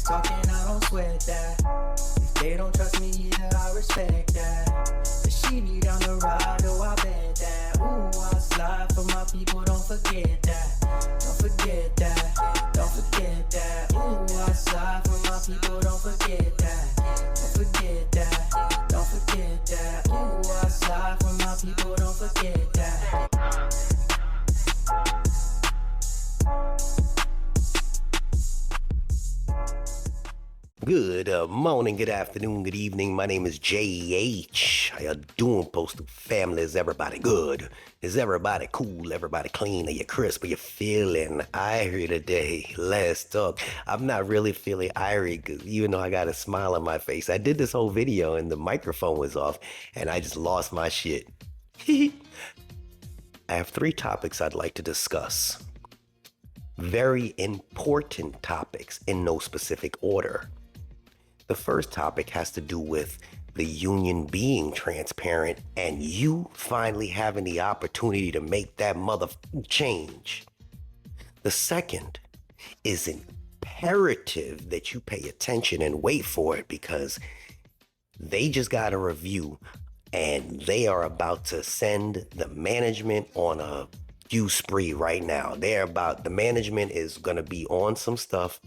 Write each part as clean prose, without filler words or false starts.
talking, I don't sweat that. If they don't trust me either, I respect that. But she need down the ride, oh, I bet that. Ooh, I slide for my people, don't forget that. Don't forget that, don't forget that. Ooh, I slide for my people, don't forget that. Don't forget that, don't forget that. Ooh, I slide for my people, don't forget that. Good morning, good afternoon, good evening. My name is JH. How y'all doing, Postal family? Is everybody good? Is everybody cool? Everybody clean? Are you crisp? Are you feeling irie today? Let's talk. I'm not really feeling irie because even though I got a smile on my face, I did this whole video and the microphone was off and I just lost my shit. I have 3 topics I'd like to discuss. Very important topics in no specific order. The first topic has to do with the union being transparent and you finally having the opportunity to make that change. The second is imperative that you pay attention and wait for it because they just got a review and they are about to send the management on a spree right now. The management is going to be on some stuff.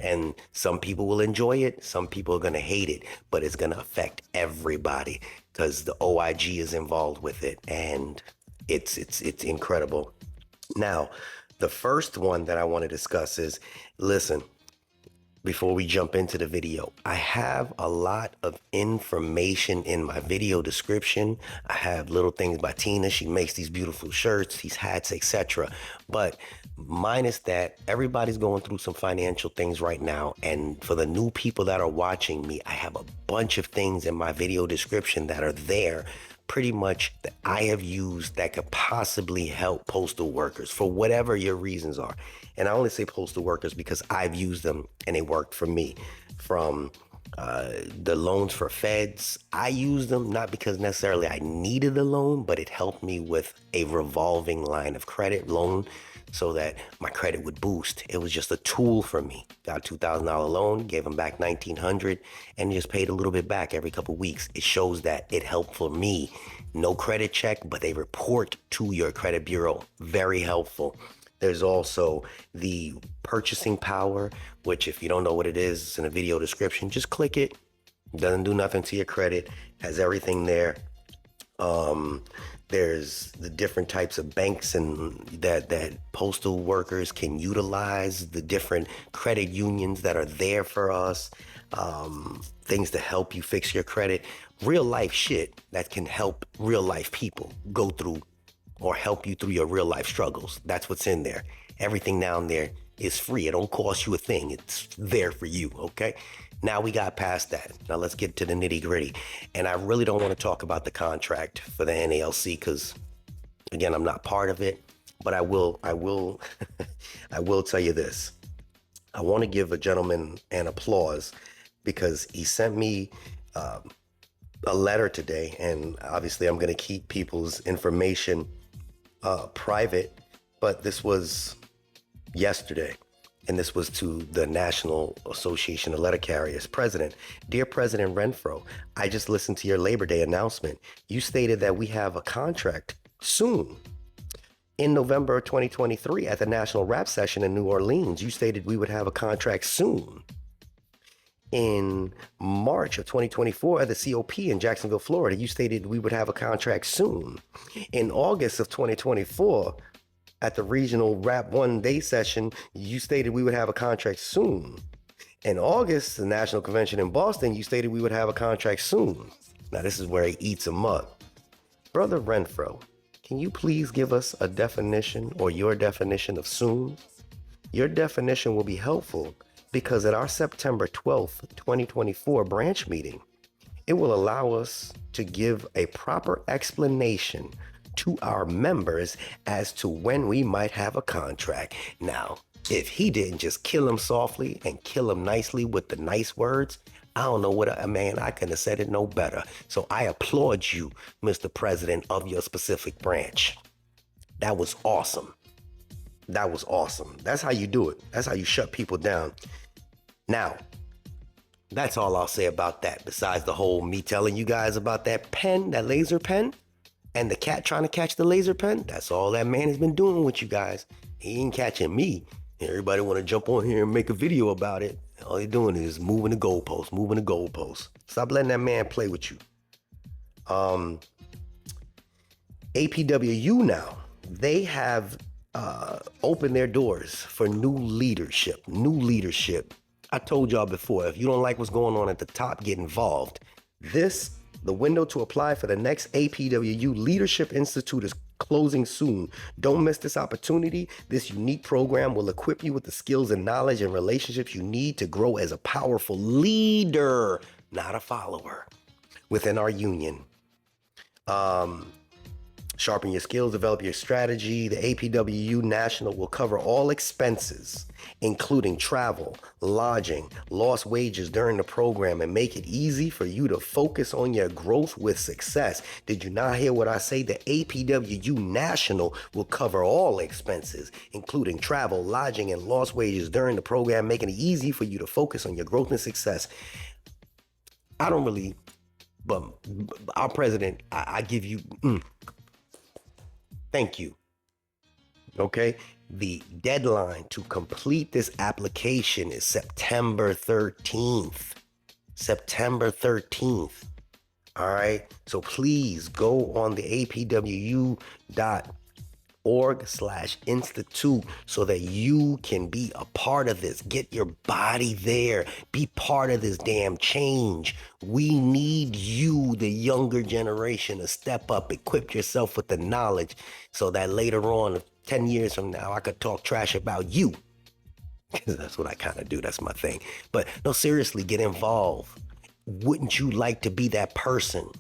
And some people will enjoy it. Some people are going to hate it, but it's going to affect everybody because the OIG is involved with it. And it's incredible. Now, the first one that I want to discuss is, listen, before we jump into the video, I have a lot of information in my video description. I have little things by Tina. She makes these beautiful shirts, these hats, etc. But minus that, everybody's going through some financial things right now. And for the new people that are watching me, I have a bunch of things in my video description that are there pretty much that I have used that could possibly help postal workers for whatever your reasons are. And I only say postal workers because I've used them and they worked for me. From the loans for feds, I used them not because necessarily I needed the loan, but it helped me with a revolving line of credit loan so that my credit would boost. It was just a tool for me. Got a $2,000 loan, gave them back $1,900 and just paid a little bit back every couple of weeks. It shows that it helped for me. No credit check, but they report to your credit bureau. Very helpful. There's also the purchasing power, which if you don't know what it is, it's in the video description. Just click it. Doesn't do nothing to your credit. Has everything there. There's the different types of banks and that postal workers can utilize, the different credit unions that are there for us, things to help you fix your credit, real life shit that can help real life people go through or help you through your real life struggles. That's what's in there. Everything down there is free. It don't cost you a thing. It's there for you, okay? Now we got past that. Now let's get to the nitty gritty. And I really don't want to talk about the contract for the NALC because, again, I'm not part of it. But I will I will tell you this. I want to give a gentleman an applause because he sent me a letter today. And obviously I'm going to keep people's information private. But this was yesterday. And this was to the National Association of Letter Carriers president. Dear President Renfro, I just listened to your Labor Day announcement. You stated that we have a contract soon. In November of 2023 at the National Rap Session in New Orleans, you stated we would have a contract soon. In March of 2024 at the COP in Jacksonville, Florida, you stated we would have a contract soon. In August of 2024, at the regional rap one-day session, you stated we would have a contract soon. In August, the national convention in Boston, you stated we would have a contract soon. Now, this is where he eats them up. Brother Renfro, can you please give us a definition or your definition of soon? Your definition will be helpful because at our September 12th, 2024 branch meeting, it will allow us to give a proper explanation to our members as to when we might have a contract. Now, if he didn't just kill him softly and kill him nicely with the nice words, I don't know what, man, I couldn't have said it no better. So I applaud you, Mr. President of your specific branch. That was awesome. That was awesome. That's how you do it. That's how you shut people down. Now, That's all I'll say about that. Besides the whole me telling you guys about that pen, that laser pen, and the cat trying to catch the laser pen. That's all that man has been doing with you guys. He ain't catching me. Everybody want to jump on here and make a video about it. All they're doing is moving the goalposts, moving the goalposts. Stop letting that man play with you. APWU now, they have opened their doors for new leadership. I told y'all before, if you don't like what's going on at the top, get involved. The window to apply for the next APWU Leadership Institute is closing soon. Don't miss this opportunity. This unique program will equip you with the skills and knowledge and relationships you need to grow as a powerful leader, not a follower, within our union. Sharpen your skills, develop your strategy. The APWU National will cover all expenses, including travel, lodging, lost wages during the program, and make it easy for you to focus on your growth with success. Did you not hear what I say? The APWU National will cover all expenses, including travel, lodging, and lost wages during the program, making it easy for you to focus on your growth and success. I don't really, but our president, I give you... Thank you. Okay. The deadline to complete this application is September 13th. September 13th. All right. So please go on the apwu.org/institute so that you can be a part of this. Get your body there. Be part of this damn change. We need you, the younger generation, to step up, equip yourself with the knowledge so that later on, 10 years from now, I could talk trash about you. Because that's what I kind of do. That's my thing. But no, seriously, get involved. Wouldn't you like to be that person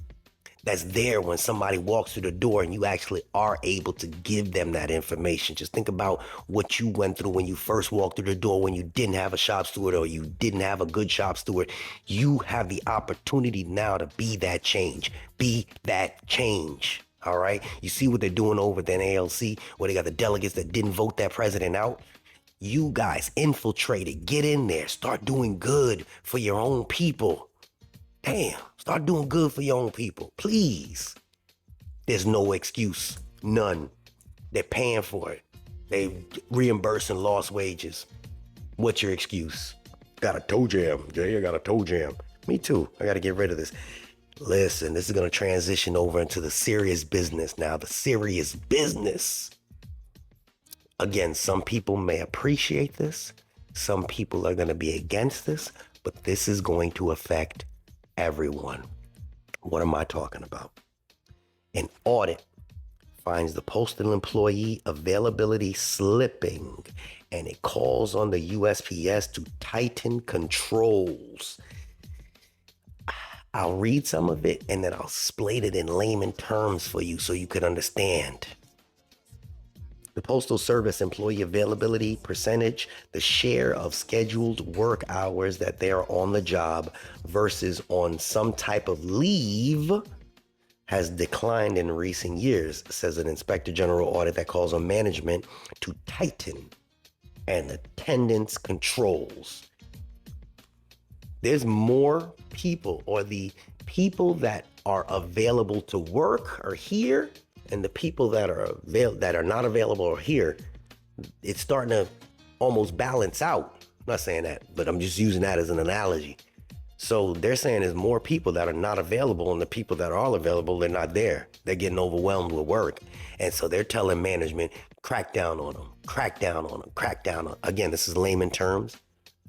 that's there when somebody walks through the door and you actually are able to give them that information? Just think about what you went through when you first walked through the door, when you didn't have a shop steward or you didn't have a good shop steward. You have the opportunity now to be that change. Be that change. All right. You see what they're doing over at the NALC, where they got the delegates that didn't vote that president out. You guys infiltrate it. Get in there. Start doing good for your own people. Damn, start doing good for your own people, please. There's no excuse, none. They're paying for it. They reimbursing lost wages. What's your excuse? Got a toe jam, Jay, I got a toe jam. Me too, I gotta get rid of this. Listen, this is gonna transition over into the serious business now, the serious business. Again, some people may appreciate this. Some people are gonna be against this, but this is going to affect everyone. What am I talking about? An audit finds the postal employee availability slipping, and it calls on the USPS to tighten controls. I'll read some of it and then I'll explain it in layman terms for you so you can understand. The Postal Service employee availability percentage, the share of scheduled work hours that they're on the job versus on some type of leave, has declined in recent years, says an Inspector General audit that calls on management to tighten and attendance controls. There's more people, or the people that are available to work are here, and the people that are not available are here. It's starting to almost balance out. I'm not saying that, but I'm just using that as an analogy. So they're saying there's more people that are not available, and the people that are all available, they're not there. They're getting overwhelmed with work. And so they're telling management, crack down on them, crack down on them, crack down on them. Again, this is layman terms.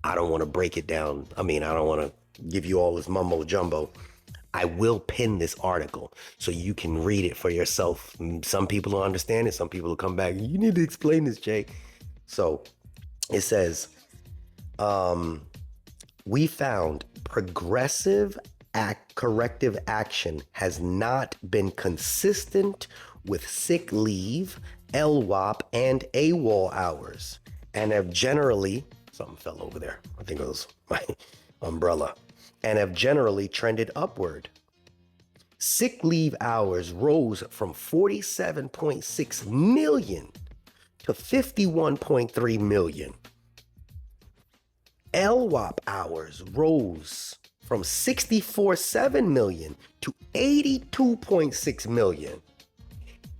I don't want to break it down. I don't want to give you all this mumbo jumbo. I will pin this article so you can read it for yourself. Some people will understand it. Some people will come back. You need to explain this, Jay. So it says, we found progressive corrective action has not been consistent with sick leave, LWOP, and AWOL hours, and have generally, something fell over there. I think it was my umbrella. And have generally trended upward. Sick leave hours rose from 47.6 million to 51.3 million. LWOP hours rose from 64.7 million to 82.6 million.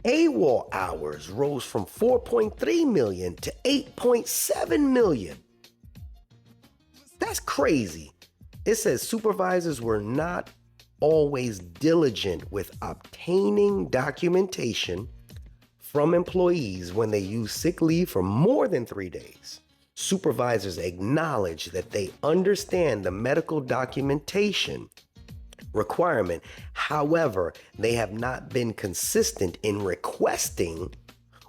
AWOL hours rose from 4.3 million to 8.7 million. That's crazy. It says supervisors were not always diligent with obtaining documentation from employees when they use sick leave for more than 3 days. Supervisors acknowledge that they understand the medical documentation requirement. However, they have not been consistent in requesting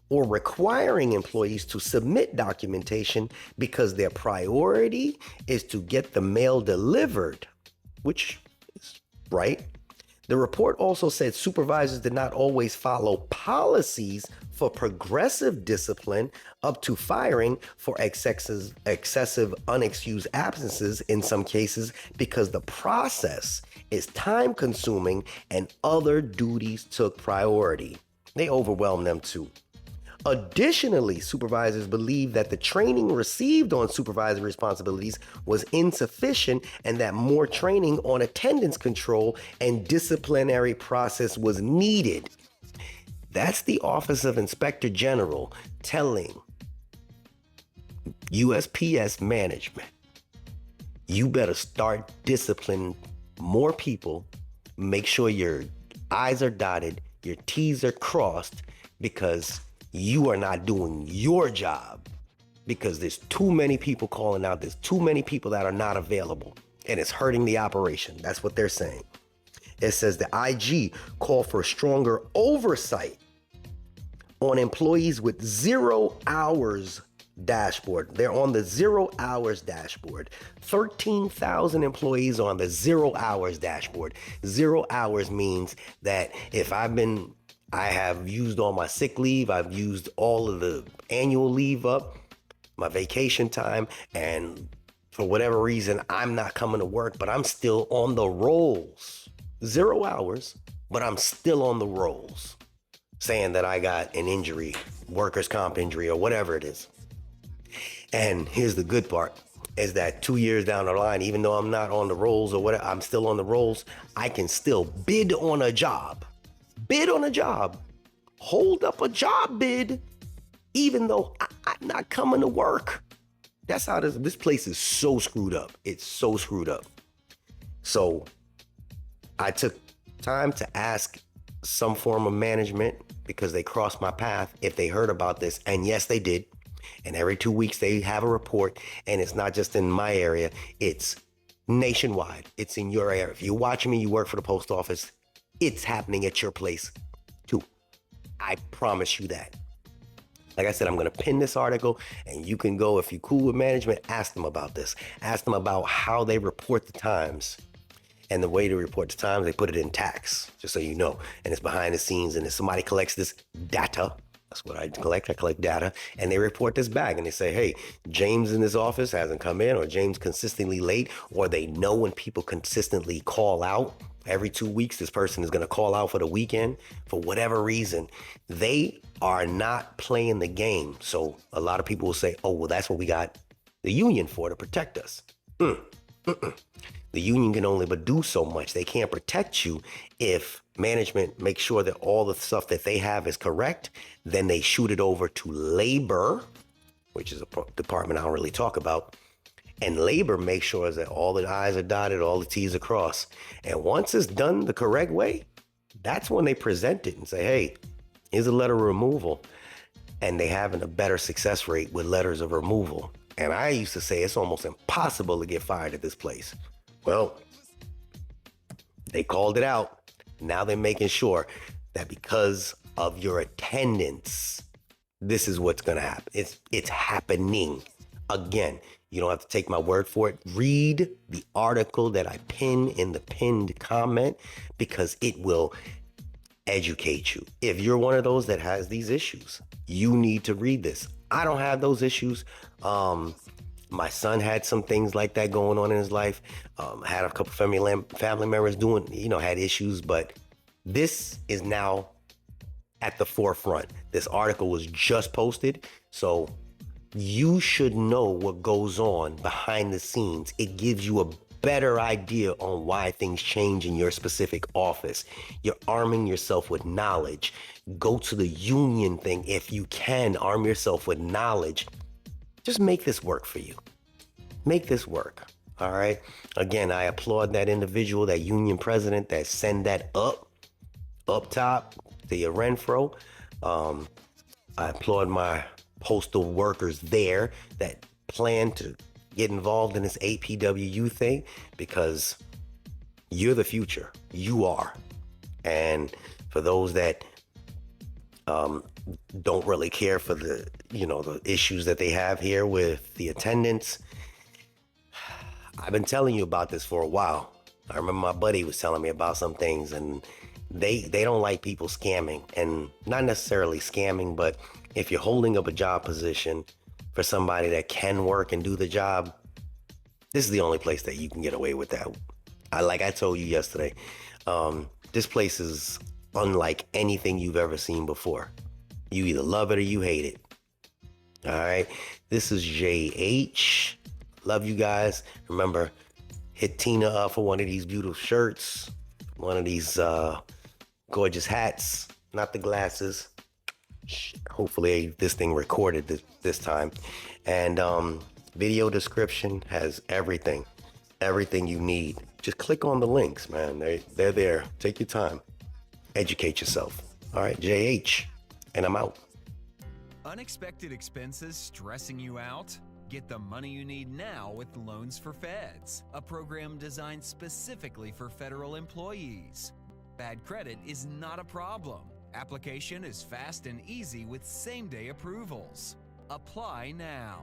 or requiring employees to submit documentation because their priority is to get the mail delivered, which is right. The report also said supervisors did not always follow policies for progressive discipline up to firing for excessive unexcused absences in some cases because the process is time consuming and other duties took priority. They overwhelmed them too. Additionally, supervisors believe that the training received on supervisory responsibilities was insufficient and that more training on attendance control and disciplinary process was needed. That's the Office of Inspector General telling USPS management, you better start disciplining more people, make sure your I's are dotted, your T's are crossed, because you are not doing your job, because there's too many people calling out. There's too many people that are not available, and it's hurting the operation. That's what they're saying. It says the IG called for stronger oversight on employees with 0 hours dashboard. They're on the 0 hours dashboard. 13,000 employees on the 0 hours dashboard. 0 hours means that if I have used all my sick leave, I've used all of the annual leave up, my vacation time, and for whatever reason, I'm not coming to work, but I'm still on the rolls. 0 hours, but I'm still on the rolls, saying that I got an injury, workers' comp injury, or whatever it is. And here's the good part, is that 2 years down the line, even though I'm not on the rolls or whatever, I'm still on the rolls, I can still bid on a job, hold up a job bid, even though I'm not coming to work. That's how this place is so screwed up. It's so screwed up. So I took time to ask some form of management, because they crossed my path, if they heard about this. And yes, they did. And every 2 weeks they have a report, and it's not just in my area, it's nationwide. It's in your area. If you're watching me, you work for the post office, it's happening at your place too. I promise you that. Like I said, I'm going to pin this article, and you can go, if you're cool with management, ask them about this. Ask them about how they report the times. And the way to report the times, they put it in tax, just so you know. And it's behind the scenes, and if somebody collects this data, that's what I collect. I collect data, and they report this back, and they say, hey, James in this office hasn't come in, or James consistently late, or they know when people consistently call out. Every 2 weeks, this person is going to call out for the weekend for whatever reason. They are not playing the game. So a lot of people will say, oh, well, that's what we got the union for, to protect us. The union can only but do so much. They can't protect you if management makes sure that all the stuff that they have is correct. Then they shoot it over to labor, which is a department I don't really talk about. And labor makes sure that all the I's are dotted, all the T's are crossed. And once it's done the correct way, that's when they present it and say, hey, here's a letter of removal. And they having a better success rate with letters of removal. And I used to say it's almost impossible to get fired at this place. Well, they called it out. Now they're making sure that because of your attendance, this is what's going to happen. It's happening. Again, you don't have to take my word for it. Read the article that I pin in the pinned comment, because it will educate you. If you're one of those that has these issues, you need to read this. I don't have those issues. My son had some things like that going on in his life. Had a couple family members had issues, but this is now at the forefront. This article was just posted, so You should know what goes on behind the scenes. It gives you a better idea on why things change in your specific office. You're arming yourself with knowledge. Go to the union thing if you can. Arm yourself with knowledge. Just make this work for you. Make this work. All right. Again, I applaud that individual, that union president that send that up top to your Renfro. I applaud my postal workers there that plan to get involved in this APWU thing, because you're the future. You are. And for those that don't really care for the issues that they have here with the attendance, I've been telling you about this for a while. I remember my buddy was telling me about some things, and they don't like people scamming, and not necessarily scamming, but if you're holding up a job position for somebody that can work and do the job, this is the only place that you can get away with that. Like I told you yesterday, this place is unlike anything you've ever seen before. You either love it or you hate it. All right. This is JH. Love you guys. Remember, hit Tina up for one of these beautiful shirts, one of these gorgeous hats, not the glasses. Hopefully this thing recorded this time. And video description has everything you need. Just click on the links, man. They're there. Take your time. Educate yourself. All right, JH, and I'm out. Unexpected expenses stressing you out? Get the money you need now with Loans for Feds, a program designed specifically for federal employees. Bad credit is not a problem. Application is fast and easy with same-day approvals. Apply now.